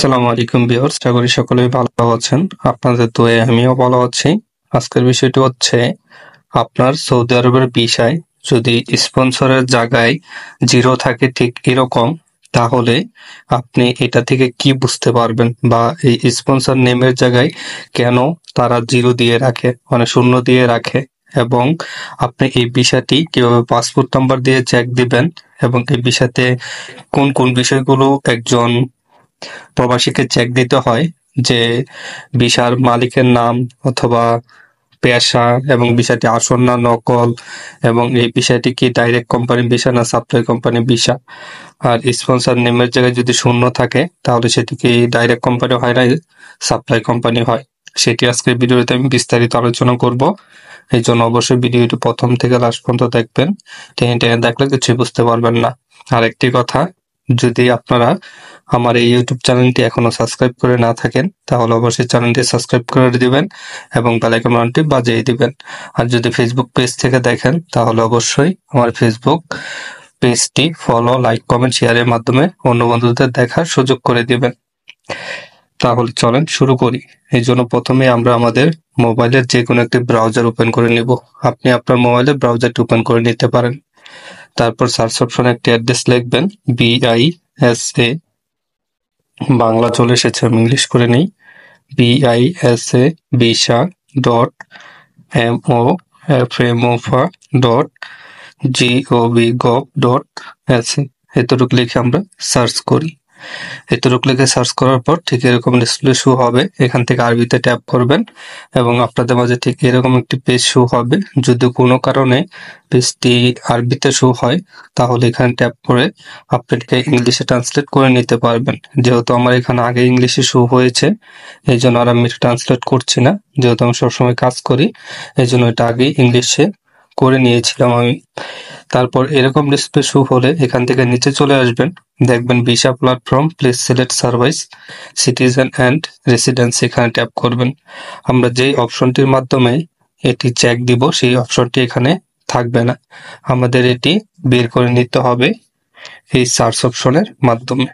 আসসালামু আলাইকুম ভিউয়ার্স, আশা করি সকলেই ভালো আছেন। আপনাদের দোয়ায় আমিও ভালো আছি। আজকের বিষয়টি হচ্ছে আপনার সৌদি আরবের ভিসায় যদি স্পন্সরের জায়গায় জিরো থাকে ঠিক এরকম, তাহলে আপনি এটা থেকে কি বুঝতে পারবেন বা এই স্পন্সর নেমের জায়গায় কেন তারা জিরো দিয়ে রাখে, মানে শূন্য দিয়ে রাখে, এবং আপনি এই বিষয়টি কিভাবে পাসপোর্ট নাম্বার দিয়ে চেক দিবেন এবং এই বিষয়তে কোন কোন বিষয়গুলো একজন প্রবাসীকে চেক দিতে হয়, যে ভিসার মালিকের নাম অথবা পেশা এবং ভিসাটি আসল না নকল, এবং এই বিষয়টি কি ডাইরেক্ট কোম্পানি ভিসা না সাপ্লাই কোম্পানি ভিসা। আর স্পন্সর নেমের জায়গায় যদি শূন্য থাকে তাহলে সেটি কি ডাইরেক্ট কোম্পানি হয় না সাপ্লাই কোম্পানি হয়, সেটি আজকের ভিডিওতে আমি বিস্তারিত আলোচনা করব। এই জন্য অবশ্যই ভিডিওটি প্রথম থেকে লাস্ট পর্যন্ত দেখবেন। টেনে টেনে দেখলে কিছুই বুঝতে পারবেন না। আরেকটি কথা, যদি আপনারা আমার এই ইউটিউব চ্যানেলটি এখনো সাবস্ক্রাইব করে না থাকেন তাহলে অবশ্যই চ্যানেলটি সাবস্ক্রাইব করে দিবেন এবং বেল আইকন বাটনটি বাজিয়ে দিবেন। আর যদি ফেসবুক পেজ থেকে দেখেন তাহলে অবশ্যই আমার ফেসবুক পেজটি ফলো, লাইক, কমেন্ট, শেয়ারের মাধ্যমে অন্য বন্ধুদের দেখার সুযোগ করে দিবেন। তাহলে চলেন শুরু করি। এই জন্য প্রথমে আমরা আমাদের মোবাইলের যে কোনো একটি ব্রাউজার ওপেন করে নিব। আপনি আপনার মোবাইলে ব্রাউজারটি ওপেন করে নিতে পারেন। তারপর সার্চ অপশনে একটি অ্যাড্রেস লিখবেন, BISA, বাংলা চলে এসেছে, আমি ইংলিশ করে নেই, BISA visa dot MOFA dot gov.se, এতটুকু লিখে আমরা সার্চ করি। এতটুকু লিখে সার্চ করার পর ঠিক এরকম ডিসপ্লে শো হবে। এখান থেকে আরবিতে ট্যাপ করবেন এবং আপনাদের মাঝে ঠিক এরকম একটি পেজ শো হবে। যদি কোনো কারণে পেজটি আরবিতে শো হয় তাহলে এখানে ট্যাপ করে আপনি এটাকে ইংলিশে ট্রান্সলেট করে নিতে পারবেন। যেহেতু আমার এখানে আগে ইংলিশে শো হয়েছে এই জন্য আর আমি ট্রান্সলেট করছি না, যেহেতু আমি সবসময় কাজ করি এই জন্য এটা আগে ইংলিশে করে নিয়েছিলাম আমি। তারপর এরকম ডিসপ্লে শো হলে এখান থেকে নিচে চলে আসবেন, দেখবেন visa platform, please select service, citizen and residency, এখানে ট্যাপ করবেন। আমরা যেই অপশনটির মাধ্যমে এটি চেক দিব সেই অপশনটি এখানে থাকবে না, আমাদের এটি বের করে নিতে হবে এই সার্চ অপশনের মাধ্যমে।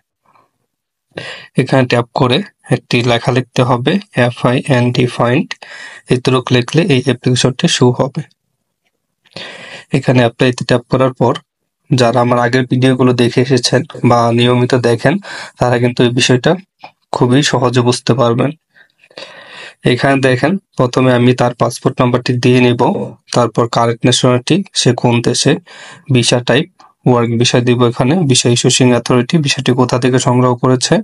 এখানে ট্যাপ করে একটি লেখা লিখতে হবে, FIND, ফাইন্ড, এতটুকু লিখলে এই অ্যাপ্লিকেশনটি শো হবে। এখানে অ্যাপ্লাইতে ট্যাপ করার পর যারা আমার আগের ভিডিওগুলো দেখে এসেছেন বা নিয়মিত দেখেন তারা কিন্তু এই বিষয়টা খুবই সহজে বুঝতে পারবেন। এখানে দেখেন প্রথমে আমি তার পাসপোর্ট নাম্বারটি দিয়ে নিব, তারপর কারেন্ট ন্যাশনালিটি, সে কোন দেশে, ভিসা টাইপ, ওয়ার্ক ভিসা দিব, এখানে ভিসা ইস্যুইং অথরিটি, ভিসাটি কোথা থেকে সংগ্রহ করেছে,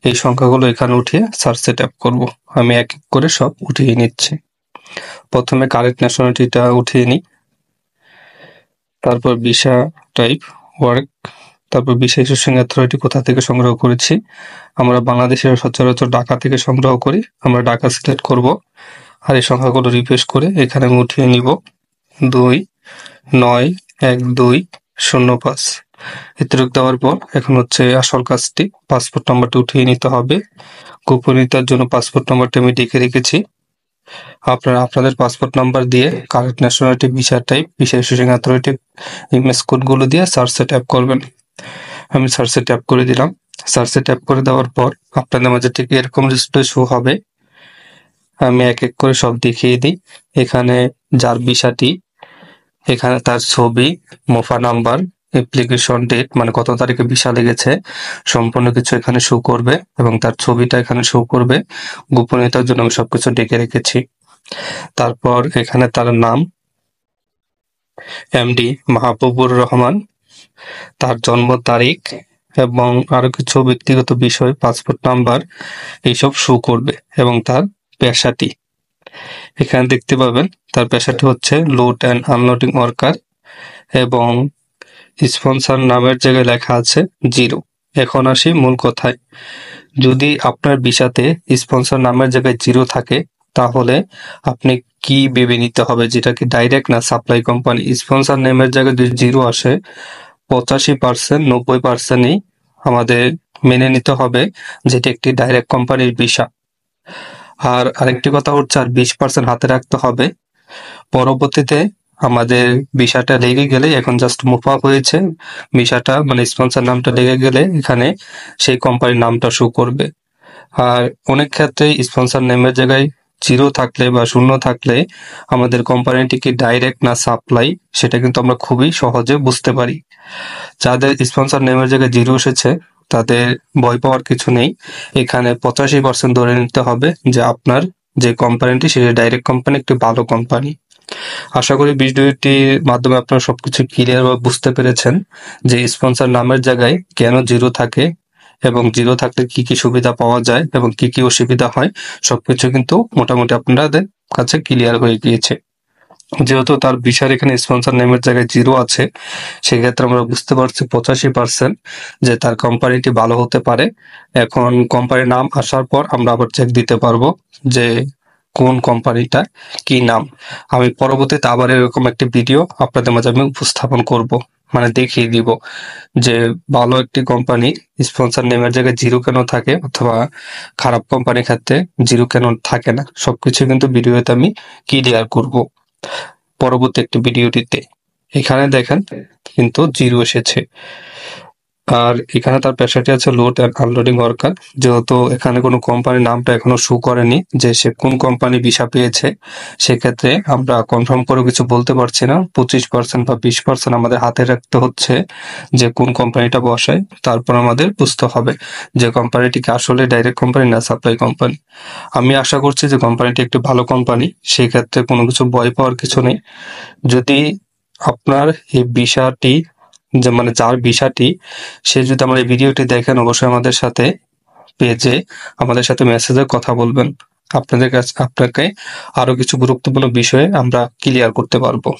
এই সংখ্যাগুলো এখানে উঠিয়ে সার্চে ট্যাপ করব। আমি এক এক করে সব উঠিয়ে নিচ্ছি। প্রথমে কারেন্ট ন্যাশনালিটিটা উঠিয়ে নিই, তারপর ভিসা টাইপ, ওয়ার্ক, তারপর ভিসা ইস্যুইং অথরিটি কোথা থেকে সংগ্রহ করেছি, আমরা বাংলাদেশের সচরাচর ঢাকা থেকে সংগ্রহ করি, আমরা ঢাকা সিলেক্ট করব। আর এই সংখ্যাগুলো রিফ্রেশ করে এখানে আমি উঠিয়ে নিব 291205। এতটুকু দেওয়ার পর এখন হচ্ছে আসল কাজটি, পাসপোর্ট নাম্বারটি উঠিয়ে নিতে হবে। গোপনীয়তার জন্য পাসপোর্ট নাম্বারটি আমি লিখে রেখেছি। আপনারা আপনাদের পাসপোর্ট নাম্বার দিয়ে current nationality, visa type, visa issuing authority, image কোডগুলো দিয়ে সার্চে ট্যাপ করবেন। আমি সার্চে ট্যাপ করে দিলাম। সার্চে ট্যাপ করে দেওয়ার পর আপনাদের মাঝে ঠিক এরকম ডিসপ্লে শো হবে। আমি এক এক করে সব দেখিয়ে দিই। এখানে যার ভিসাটি, এখানে তার ছবি, মোফা নাম্বার, অ্যাপ্লিকেশন ডেট, মানে কত তারিখে ভিসা লেগেছে, সম্পূর্ণ কিছু এখানে শো করবে এবং তার ছবিটা এখানে শো করবে। গোপনীয়তার জন্য আমি সবকিছু ডেকে রেখেছি। তারপর এখানে তার নাম MD মাহবুবুর রহমান, তার জন্ম তারিখ এবং আরো কিছু ব্যক্তিগত বিষয়, পাসপোর্ট নাম্বার, এইসব শো করবে। এবং তার পেশাটি এখানে দেখতে পাবেন, তার পেশাটি হচ্ছে লোড অ্যান্ড আনলোডিং ওয়ার্কার এবং স্পন্সর নামের জায়গায় লেখা আছে জিরো। এখন আসি মূল কথায়, যদি আপনার ভিসাতে স্পন্সর নামের জায়গায় জিরো থাকে তাহলে আপনি কি ভেবে নিতে হবে, যেটা কি ডাইরেক্ট না সাপ্লাই কোম্পানি। স্পন্সর নেমের জায়গায় যদি জিরো আসে 85%, 90%ই আমাদের মেনে নিতে হবে যেটা একটি ডাইরেক্ট কোম্পানির ভিসা। আর আরেকটি কথা হচ্ছে, আর 20% হাতে রাখতে হবে। পরবর্তীতে আমাদের ভিসাটা লেগে গেলে এখন জাস্ট মুভ আপ হয়েছে, ভিসাটা মানে স্পন্সর নামটা লেগে গেলে এখানে সেই কোম্পানির নামটা শো করবে। আর অনেক ক্ষেত্রে স্পন্সর নেমের জায়গায় জিরো থাকলে বা শূন্য থাকলে আমাদের কোম্পানিটি কি ডাইরেক্ট না সাপ্লাই সেটা কিন্তু আমরা খুবই সহজে বুঝতে পারি। যাদের স্পন্সর নেমের জায়গায় জিরো এসেছে তাদের ভয় পাওয়ার কিছু নেই। এখানে 85% ধরে নিতে হবে যে আপনার যে কোম্পানিটি সেটা ডাইরেক্ট কোম্পানি, একটি ভালো কোম্পানি। আশা করি ভিডিওটির মাধ্যমে আপনারা সবকিছু ক্লিয়ার ভাবে বুঝতে পেরেছেন যে স্পন্সর নামের জায়গায় কেন জিরো থাকে এবং জিরো থাকলে কি কি সুবিধা পাওয়া যায় এবং কি কি অসুবিধা হয়, সবকিছু কিন্তু মোটামুটি আপনাদের কাছে ক্লিয়ার হয়ে গিয়েছে। যেহেতু তার ভিসার এখানে স্পন্সর নেমের জায়গায় জিরো আছে, সেক্ষেত্রে আমরা বুঝতে পারছি 85% যে তার কোম্পানিটি ভালো হতে পারে। এখন কোম্পানির নাম আসার পর আমরা আবার চেক দিতে পারবো যে কোন কোম্পানিটা কি নাম। আমি পরবর্তীতে আবার এরকম একটি ভিডিও আপনাদের মাঝে আমি উপস্থাপন করব, মানে দেখিয়ে দিব যে ভালো একটি কোম্পানি স্পন্সর নেমের জায়গায় জিরো কেন থাকে অথবা খারাপ কোম্পানির ক্ষেত্রে জিরো কেন থাকে না, সবকিছু কিন্তু ভিডিওতে আমি ক্লিয়ার করব পরবর্তী একটি ভিডিওটিতে। এখানে দেখেন কিন্তু জিরো এসেছে। আর এখানে তার পেশাটি আছে লোড অ্যান্ড আনলোডিং ওয়ার্কার। যেহেতু এখানে কোনো কোম্পানির নামটা এখনো শো করেনি যে সে কোন কোম্পানি ভিসা পেয়েছে, সেক্ষেত্রে আমরা কনফার্ম করে কিছু বলতে পারছি না। 25% বা 20% আমাদের হাতে রাখতে হচ্ছে যে কোন কোম্পানিটা বসায়, তারপর আমাদের বুঝতে হবে যে কোম্পানিটি কি আসলে ডাইরেক্ট কোম্পানি না সাপ্লাই কোম্পানি। আমি আশা করছি যে কোম্পানিটি একটি ভালো কোম্পানি, সেই ক্ষেত্রে কোনো কিছু ভয় পাওয়ার কিছু নেই। যদি আপনার এই ভিসাটি যে মানে যার ভিসাটি সে যদি আমার এই ভিডিওটি দেখেন, অবশ্যই আমাদের সাথে পেজে আমাদের সাথে মেসেজে কথা বলবেন। আপনাদের কাছে আপনাকে আরো কিছু গুরুত্বপূর্ণ বিষয়ে আমরা ক্লিয়ার করতে পারবো।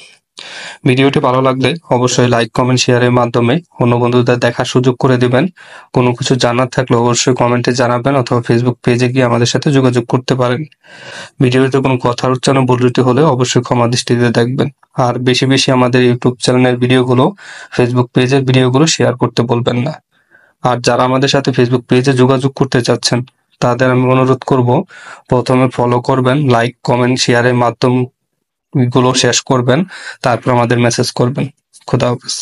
ভিডিওটি ভালো লাগলে অবশ্যই লাইক কমেন্ট শেয়ারের মাধ্যমে অন্য বন্ধুদের দেখার সুযোগ করে দিবেন। কোনো কিছু জানার থাকলে অবশ্যই কমেন্টে জানাবেন অথবা ফেসবুক পেজে গিয়ে আমাদের সাথে যোগাযোগ করতে পারেন। ভিডিওতে কোনো কথার উচ্চারণ ভুল ত্রুটি হলে অবশ্যই ক্ষমা দৃষ্টিতে দেখবেন। আর বেশি বেশি আমাদের ইউটিউব চ্যানেলের ভিডিওগুলো, ফেসবুক পেজের ভিডিওগুলো শেয়ার করতে বলবেন না। আর যারা আমাদের সাথে ফেসবুক পেজে যোগাযোগ করতে চাচ্ছেন তাদের আমি অনুরোধ করব, প্রথমে ফলো করবেন, লাইক কমেন্ট শেয়ারের মাধ্যম গুলো শেষ করবেন, তারপর আমাদের মেসেজ করবেন। খোদা হাফেজ।